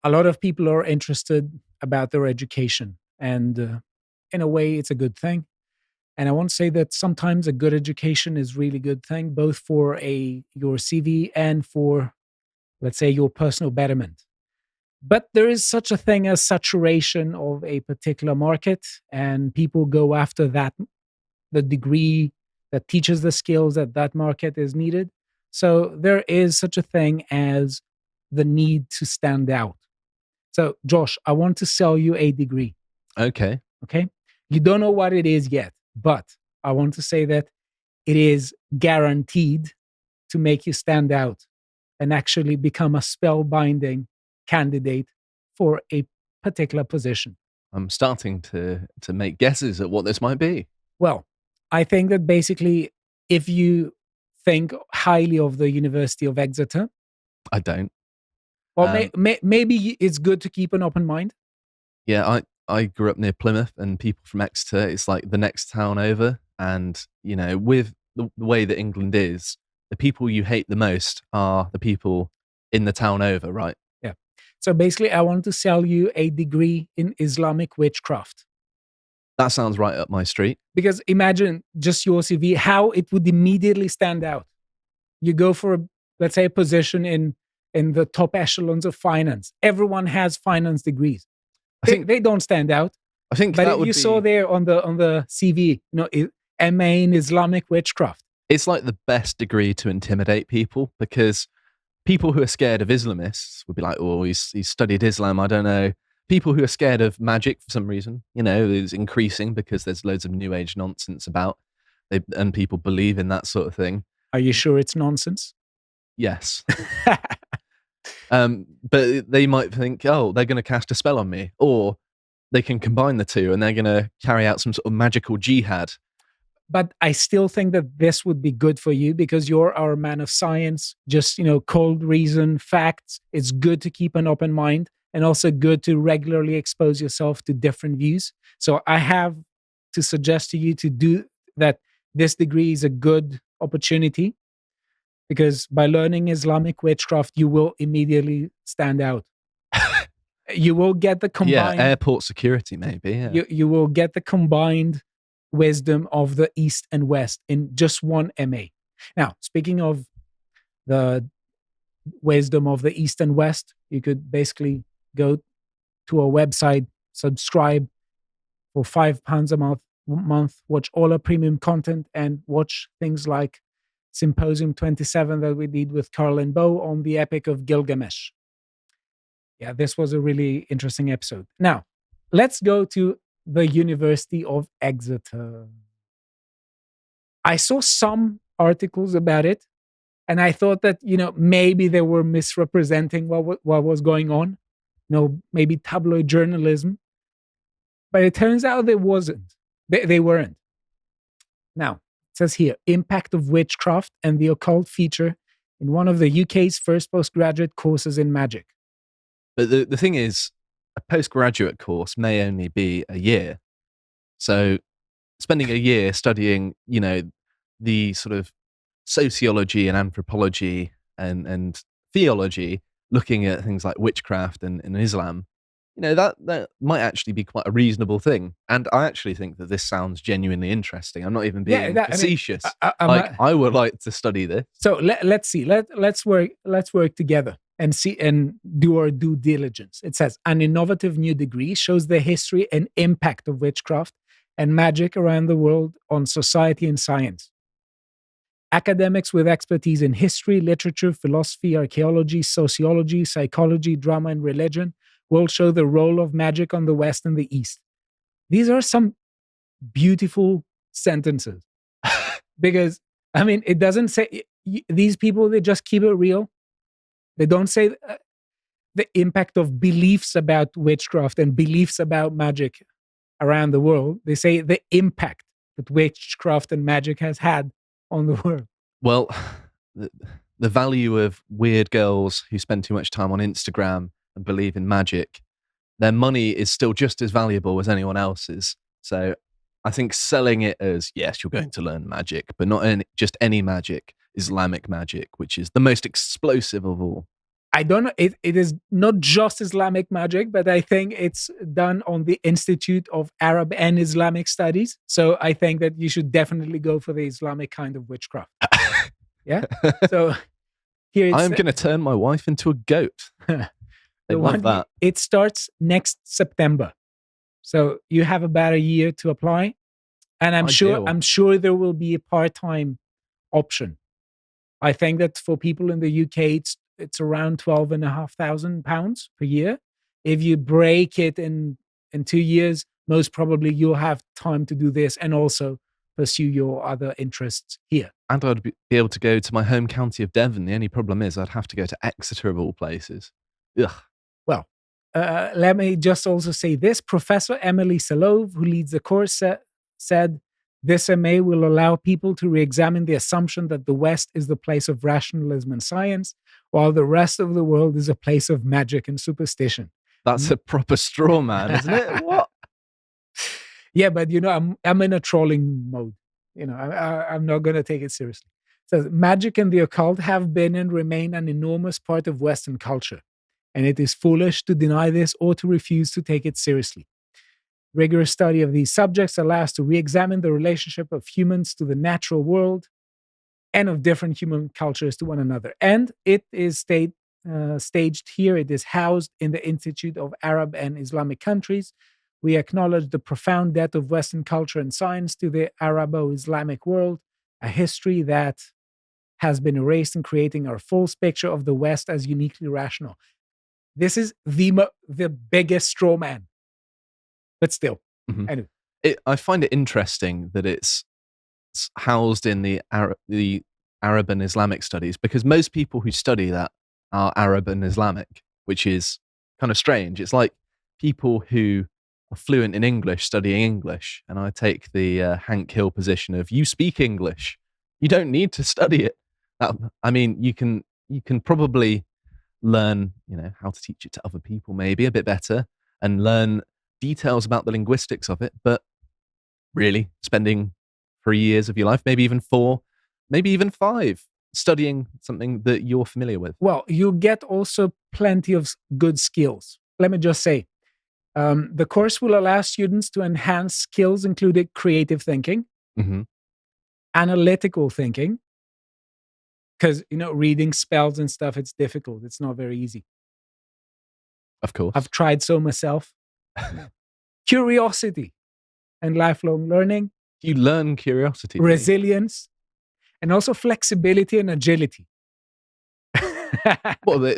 a lot of people are interested about their education, and in a way, it's a good thing. And I want to say that sometimes a good education is really good thing, both for a your CV and for, let's say, your personal betterment. But there is such a thing as saturation of a particular market, and people go after that the degree that teaches the skills that that market is needed. So there is such a thing as the need to stand out. So, Josh, I want to sell you a degree. Okay. Okay. You don't know what it is yet, but I want to say that it is guaranteed to make you stand out and actually become a spellbinding candidate for a particular position. I'm starting to make guesses at what this might be. Well, I think that basically, if you think highly of the University of Exeter, I don't. or maybe it's good to keep an open mind. Yeah, I grew up near Plymouth, and people from Exeter, it's like the next town over. And, with the way that England is, the people you hate the most are the people in the town over, right? Yeah. So basically, I want to sell you a degree in Islamic witchcraft. That sounds right up my street. Because imagine just your CV, how it would immediately stand out. You go for, let's say, a position in the top echelons of finance. Everyone has finance degrees. They don't stand out. I think But that would you be, saw there on the CV, MA in Islamic witchcraft. it's like the best degree to intimidate people, because people who are scared of Islamists would be like, oh, he's studied Islam, I don't know. People who are scared of magic for some reason, is increasing because there's loads of new age nonsense about, and people believe in that sort of thing. Are you sure it's nonsense? Yes. But they might think, oh, they're going to cast a spell on me, or they can combine the two and they're going to carry out some sort of magical jihad. But I still think that this would be good for you because you're our man of science, just, cold reason, facts. It's good to keep an open mind and also good to regularly expose yourself to different views. So I have to suggest to you to do that. This degree is a good opportunity because by learning Islamic witchcraft, you will immediately stand out. You will get the combined airport security, maybe. Yeah. You will get the combined wisdom of the East and West in just one MA. Now, speaking of the wisdom of the East and West, you could basically go to a website, subscribe for £5 a month, watch all our premium content, and watch things like Symposium 27 that we did with Carl and Bo on the Epic of Gilgamesh. Yeah, this was a really interesting episode. Now, let's go to the University of Exeter. I saw some articles about it, and I thought that, maybe they were misrepresenting what was going on. Maybe tabloid journalism. But it turns out they wasn't. They weren't. Now, it says here, impact of witchcraft and the occult feature in one of the UK's first postgraduate courses in magic. But the thing is, a postgraduate course may only be a year. So spending a year studying, the sort of sociology and anthropology and theology, looking at things like witchcraft and Islam, that might actually be quite a reasonable thing. And I actually think that this sounds genuinely interesting. I'm not even being facetious. I would like to study this. So let's see. Let's work together and see and do our due diligence. It says an innovative new degree shows the history and impact of witchcraft and magic around the world on society and science. Academics with expertise in history, literature, philosophy, archaeology, sociology, psychology, drama, and religion will show the role of magic on the West and the East. These are some beautiful sentences. Because, it doesn't say, these people, they just keep it real. They don't say the impact of beliefs about witchcraft and beliefs about magic around the world. They say the impact that witchcraft and magic has had on the world. Well, the value of weird girls who spend too much time on Instagram and believe in magic, their money is still just as valuable as anyone else's. So I think selling it as, yes, you're going to learn magic, but not just any magic, Islamic magic, which is the most explosive of all. I don't know. It is not just Islamic magic, but I think it's done on the Institute of Arab and Islamic Studies. So I think that you should definitely go for the Islamic kind of witchcraft. Yeah. So here it's I'm going to turn my wife into a goat. They love that. It starts next September. So you have about a year to apply. And I'm sure there will be a part-time option. I think that for people in the UK, it's around £12,500 per year. If you break it in 2 years, most probably you'll have time to do this and also pursue your other interests here. And I'd be able to go to my home county of Devon. The only problem is I'd have to go to Exeter of all places. Ugh. Well, let me just also say this. Professor Emily Salove, who leads the course, said, this MA will allow people to re-examine the assumption that the West is the place of rationalism and science, while the rest of the world is a place of magic and superstition. That's a proper straw man, isn't it? What? Yeah, but I'm in a trolling mode. I'm not going to take it seriously. So magic and the occult have been and remain an enormous part of Western culture, and it is foolish to deny this or to refuse to take it seriously. Rigorous study of these subjects allows us to re-examine the relationship of humans to the natural world and of different human cultures to one another. And it is staged here. It is housed in the Institute of Arab and Islamic Countries. We acknowledge the profound debt of Western culture and science to the Arabo-Islamic world, a history that has been erased in creating our false picture of the West as uniquely rational. This is the biggest straw man. But still, anyway. I find it interesting that it's housed in the Arab and Islamic studies, because most people who study that are Arab and Islamic, which is kind of strange. It's like people who are fluent in English studying English, and I take the Hank Hill position of, you speak English, you don't need to study it. I mean, you can probably learn, how to teach it to other people maybe a bit better, and learn details about the linguistics of it, but really spending 3 years of your life, maybe even 4, maybe even 5, studying something that you're familiar with. Well, you get also plenty of good skills. Let me just say, the course will allow students to enhance skills including creative thinking, analytical thinking, because, reading spells and stuff, it's difficult. It's not very easy. Of course. I've tried so myself. Curiosity and lifelong learning. You learn curiosity. Resilience. And also flexibility and agility. Well,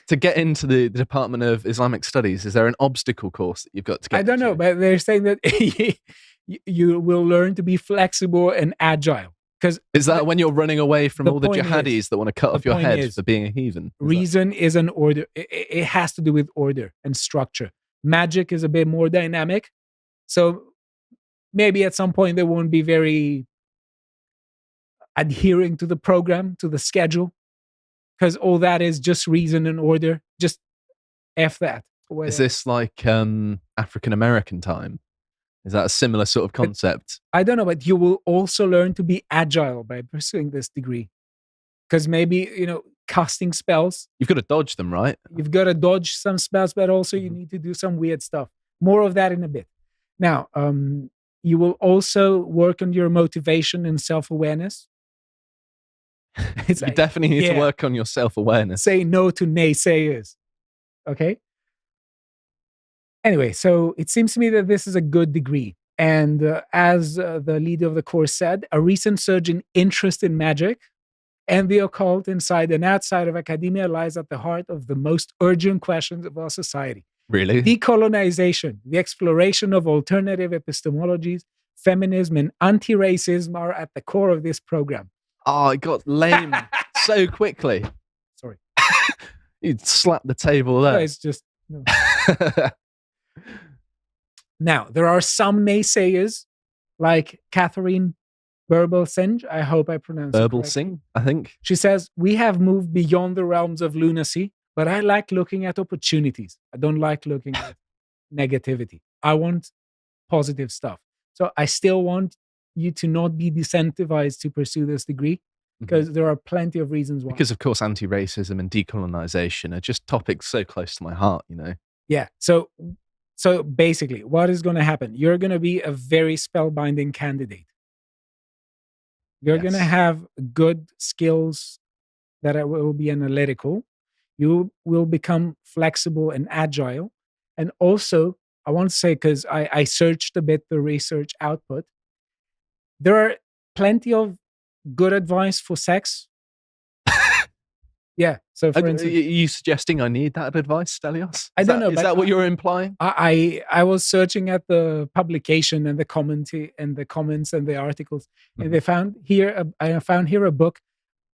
to get into the Department of Islamic Studies, is there an obstacle course that you've got to get I don't know, but they're saying that you will learn to be flexible and agile. Is that when you're running away from all the jihadis that want to cut off your head for being a heathen? Reason is an order. It has to do with order and structure. Magic is a bit more dynamic. So maybe at some point they won't be very adhering to the program, to the schedule, because all that is just reason and order. Just F that. Is this like African American time? Is that a similar sort of concept? I don't know, but you will also learn to be agile by pursuing this degree. Because maybe, casting spells. You've got to dodge them, right? You've got to dodge some spells, but also you need to do some weird stuff. More of that in a bit. Now, you will also work on your motivation and self-awareness. You definitely need to work on your self-awareness. Say no to naysayers. Okay? Anyway, so it seems to me that this is a good degree. And as the leader of the course said, a recent surge in interest in magic and the occult inside and outside of academia lies at the heart of the most urgent questions of our society. Really? Decolonization, the exploration of alternative epistemologies, feminism, and anti-racism are at the core of this program. Oh, it got lame so quickly. Sorry. You'd slap the table there. No, it's just... No. Now, there are some naysayers like Catherine Burble-Singh. I hope I pronounced it correctly. Burble-Singh, I think. She says, we have moved beyond the realms of lunacy, but I like looking at opportunities. I don't like looking at negativity. I want positive stuff. So I still want you to not be disincentivized to pursue this degree. because there are plenty of reasons why. Because, of course, anti-racism and decolonization are just topics so close to my heart, Yeah. So basically, what is going to happen? You're going to be a very spellbinding candidate. You're going to Yes. have good skills that will be analytical. You will become flexible and agile. And also, I want to say, because I searched a bit the research output, there are plenty of good advice for sex. Yeah. So, for Are instance, you suggesting I need that advice, Stelios? I don't know, Is but that what you're implying? I was searching at the publication and the comments and the articles, and I found here a book.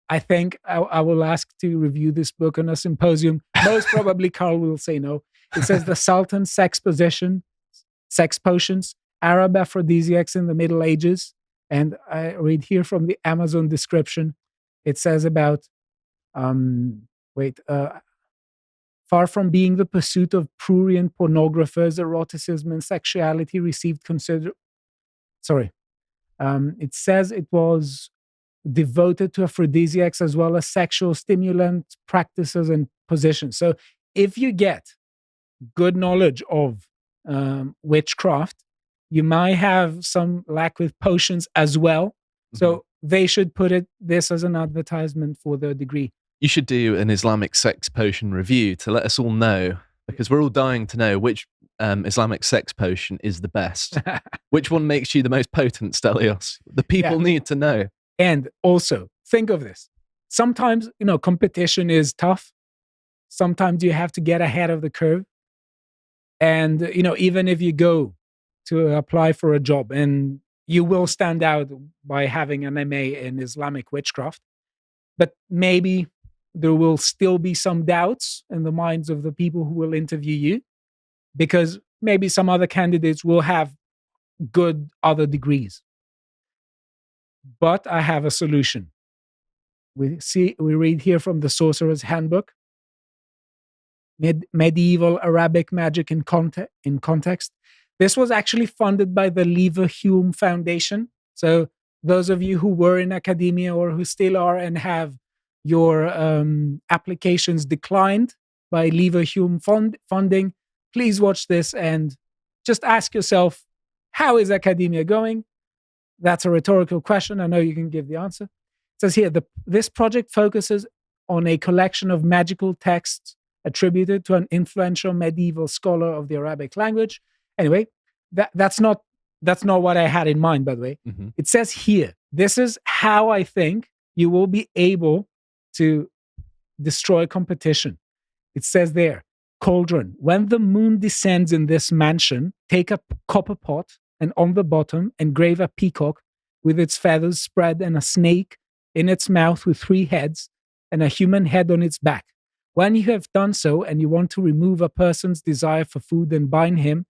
I think I will ask to review this book on a symposium. Most probably, Carl will say no. It says the Sultan's sex potions, Arab aphrodisiacs in the Middle Ages, and I read here from the Amazon description. It says about far from being the pursuit of prurient pornographers, eroticism and sexuality received it says it was devoted to aphrodisiacs as well as sexual stimulant practices and positions. So if you get good knowledge of witchcraft, you might have some lack with potions as well. So they should put this as an advertisement for the degree. You should do an Islamic sex potion review to let us all know, because we're all dying to know which Islamic sex potion is the best. Which one makes you the most potent, Stelios? The people need to know. And also, think of this. Sometimes, competition is tough. Sometimes you have to get ahead of the curve. And, even if you go to apply for a job, and you will stand out by having an MA in Islamic witchcraft, but maybe there will still be some doubts in the minds of the people who will interview you, because maybe some other candidates will have good other degrees. But I have a solution. We read here from the Sorcerer's Handbook, Medieval Arabic Magic in Context. This was actually funded by the Leverhulme Foundation. So those of you who were in academia or who still are and have your applications declined by Leverhulme funding, please watch this and just ask yourself, how is academia going? That's a rhetorical question. I know you can give the answer. It says here, this project focuses on a collection of magical texts attributed to an influential medieval scholar of the Arabic language. Anyway, that's not what I had in mind, by the way. It says here, this is how I think you will be able to destroy competition. It says there, cauldron. When the moon descends in this mansion, take a copper pot and on the bottom engrave a peacock with its feathers spread and a snake in its mouth with 3 heads and a human head on its back. When you have done so and you want to remove a person's desire for food and bind him,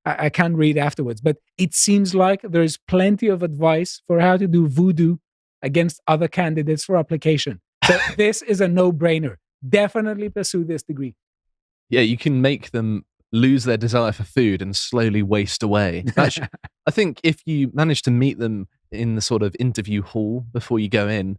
I can't read afterwards, but it seems like there's plenty of advice for how to do voodoo against other candidates for application. So this is a no-brainer. Definitely pursue this degree. Yeah, you can make them lose their desire for food and slowly waste away. I think if you manage to meet them in the sort of interview hall before you go in,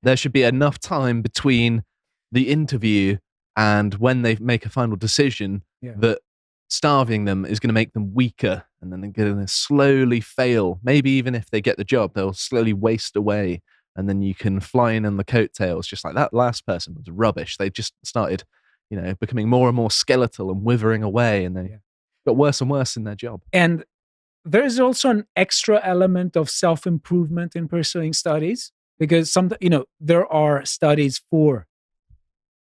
there should be enough time between the interview and when they make a final decision that starving them is going to make them weaker, and then they're going to slowly fail. Maybe even if they get the job, they'll slowly waste away, and then you can fly in on the coattails, just like that last person was rubbish. They just started, becoming more and more skeletal and withering away, and they got worse and worse in their job. And there is also an extra element of self-improvement in pursuing studies, because there are studies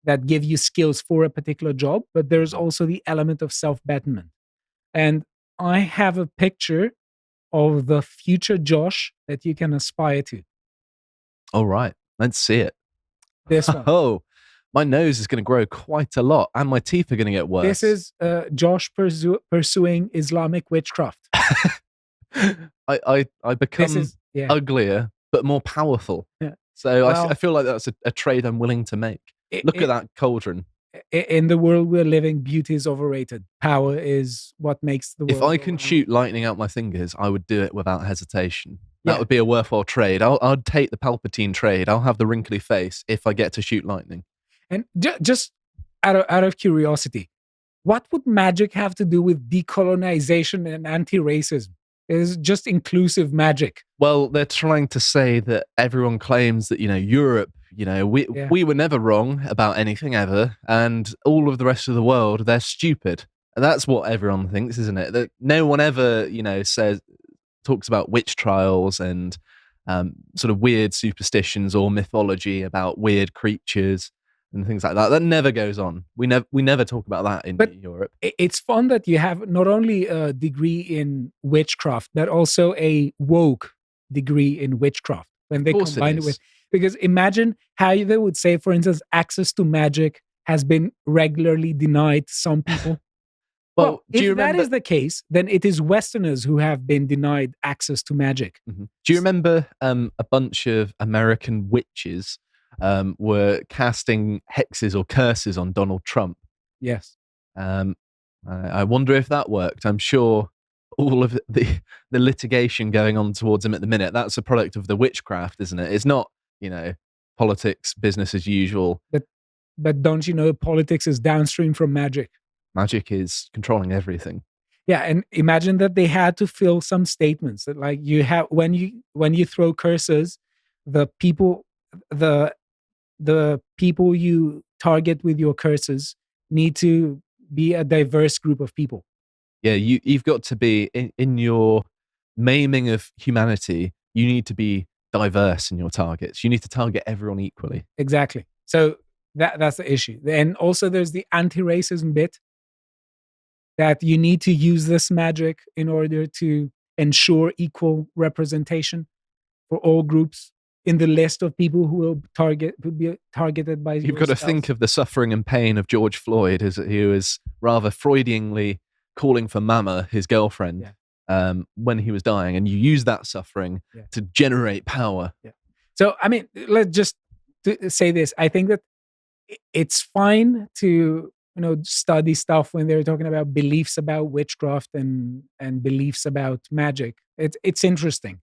that give you skills for a particular job, but there's also the element of self-betterment. And I have a picture of the future Josh that you can aspire to. All right, let's see it. This one. Oh, my nose is going to grow quite a lot, and my teeth are going to get worse. This is Josh pursuing Islamic witchcraft. I become uglier, but more powerful. Yeah. So I feel like that's a trade I'm willing to make. Look at that cauldron. In the world we're living, beauty is overrated. Power is what makes the world. If I can shoot lightning out my fingers, I would do it without hesitation. Yeah. That would be a worthwhile trade. I'd take the Palpatine trade. I'll have the wrinkly face if I get to shoot lightning. And just out of curiosity, what would magic have to do with decolonization and anti-racism? It's just inclusive magic. Well, they're trying to say that everyone claims that, Europe, Yeah. we were never wrong about anything ever, and all of the rest of the world, they're stupid. And that's what everyone thinks, isn't it? That no one ever, talks about witch trials and sort of weird superstitions or mythology about weird creatures and things like that. That never goes on. We never talk about that in Europe. It's fun that you have not only a degree in witchcraft, but also a woke degree in witchcraft when they combine it with. Because imagine how they would say, for instance, access to magic has been regularly denied to some people. Well, if that is the case, then it is Westerners who have been denied access to magic. Mm-hmm. Do you remember a bunch of American witches were casting hexes or curses on Donald Trump? Yes. I wonder if that worked. I'm sure all of the litigation going on towards him at the minute, that's a product of the witchcraft, isn't it? It's not, politics, business as usual. But don't you know politics is downstream from magic? Magic is controlling everything. Yeah, and imagine that they had to fill some statements that, like, you have when you throw curses, the people you target with your curses need to be a diverse group of people. Yeah, you've got to be in your maiming of humanity. You need to be diverse in your targets. You need to target everyone equally. Exactly. So that's the issue. And also, there's the anti-racism bit, that you need to use this magic in order to ensure equal representation for all groups in the list of people who will be targeted by. You've got to think of the suffering and pain of George Floyd, as he was rather Freudianly calling for Mama, his girlfriend, when he was dying, and you use that suffering to generate power. Yeah. So, I mean, let's just say this. I think that it's fine to study stuff when they're talking about beliefs about witchcraft and beliefs about magic. It's interesting,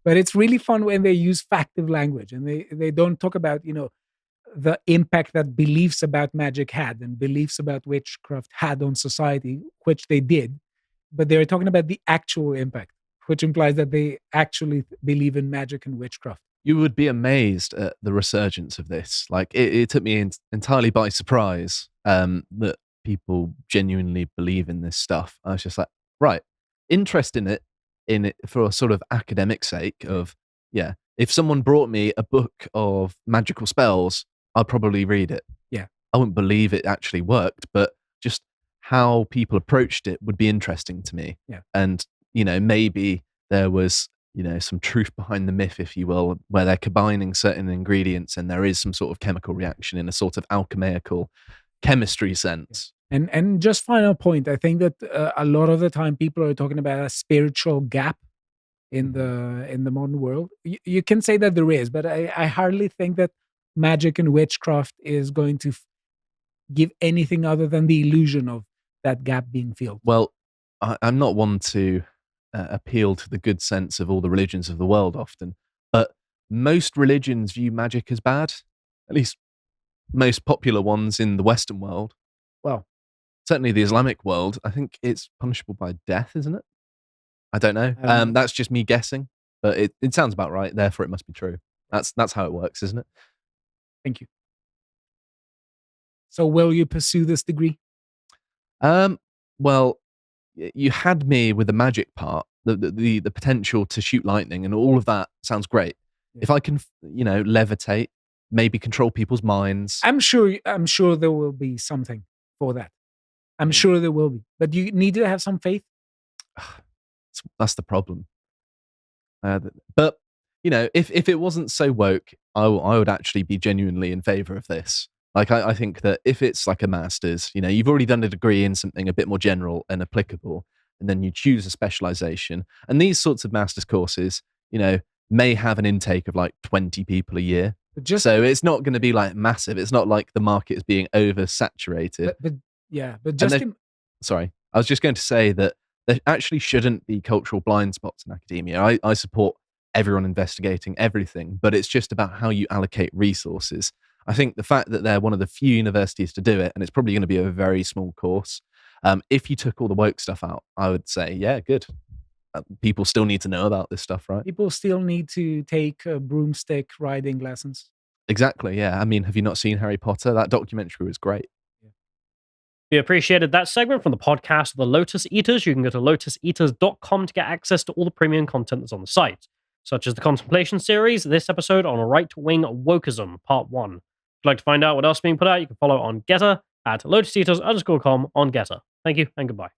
but it's really fun when they use factive language and they don't talk about the impact that beliefs about magic had and beliefs about witchcraft had on society, which they did, but they're talking about the actual impact, which implies that they actually believe in magic and witchcraft. You would be amazed at the resurgence of this. Like, it took me entirely by surprise that people genuinely believe in this stuff. I was just like, right, interest in it for a sort of academic sake of, if someone brought me a book of magical spells, I'd probably read it. Yeah. I wouldn't believe it actually worked, but just how people approached it would be interesting to me. Yeah. And, maybe there was some truth behind the myth, if you will, where they're combining certain ingredients and there is some sort of chemical reaction in a sort of alchemical chemistry sense. And just final point, I think that a lot of the time people are talking about a spiritual gap in the modern world. You can say that there is, but I hardly think that magic and witchcraft is going to give anything other than the illusion of that gap being filled. Well, I'm not one to appeal to the good sense of all the religions of the world often, but most religions view magic as bad, at least most popular ones in the Western world. Well, certainly the Islamic world, I think it's punishable by death, isn't it? I don't know. That's just me guessing, but it sounds about right. Therefore, it must be true. That's how it works, isn't it? Thank you. So, will you pursue this degree? Well, you had me with the magic part, the potential to shoot lightning, and all of that sounds great. Yeah. If I can, levitate, maybe control people's minds. I'm sure there will be something for that. I'm sure there will be, but you need to have some faith. That's the problem. But if it wasn't so woke, I would actually be genuinely in favor of this. Like, I think that if it's like a master's, you've already done a degree in something a bit more general and applicable, and then you choose a specialization. And these sorts of master's courses, may have an intake of like 20 people a year. So it's not going to be like massive. It's not like the market is being oversaturated. But just sorry, I was just going to say that there actually shouldn't be cultural blind spots in academia. I support everyone investigating everything, but it's just about how you allocate resources. I think the fact that they're one of the few universities to do it, and it's probably going to be a very small course. If you took all the woke stuff out, I would say, yeah, good. People still need to know about this stuff, right? People still need to take broomstick riding lessons. Exactly, yeah. I mean, have you not seen Harry Potter? That documentary was great. If you appreciated that segment from the podcast of the Lotus Eaters, you can go to lotuseaters.com to get access to all the premium content that's on the site, such as the Contemplation series, this episode on right-wing wokeism, part 1. If you'd like to find out what else is being put out, you can follow on Getter at lotuseaters_com on Getter. Thank you and goodbye.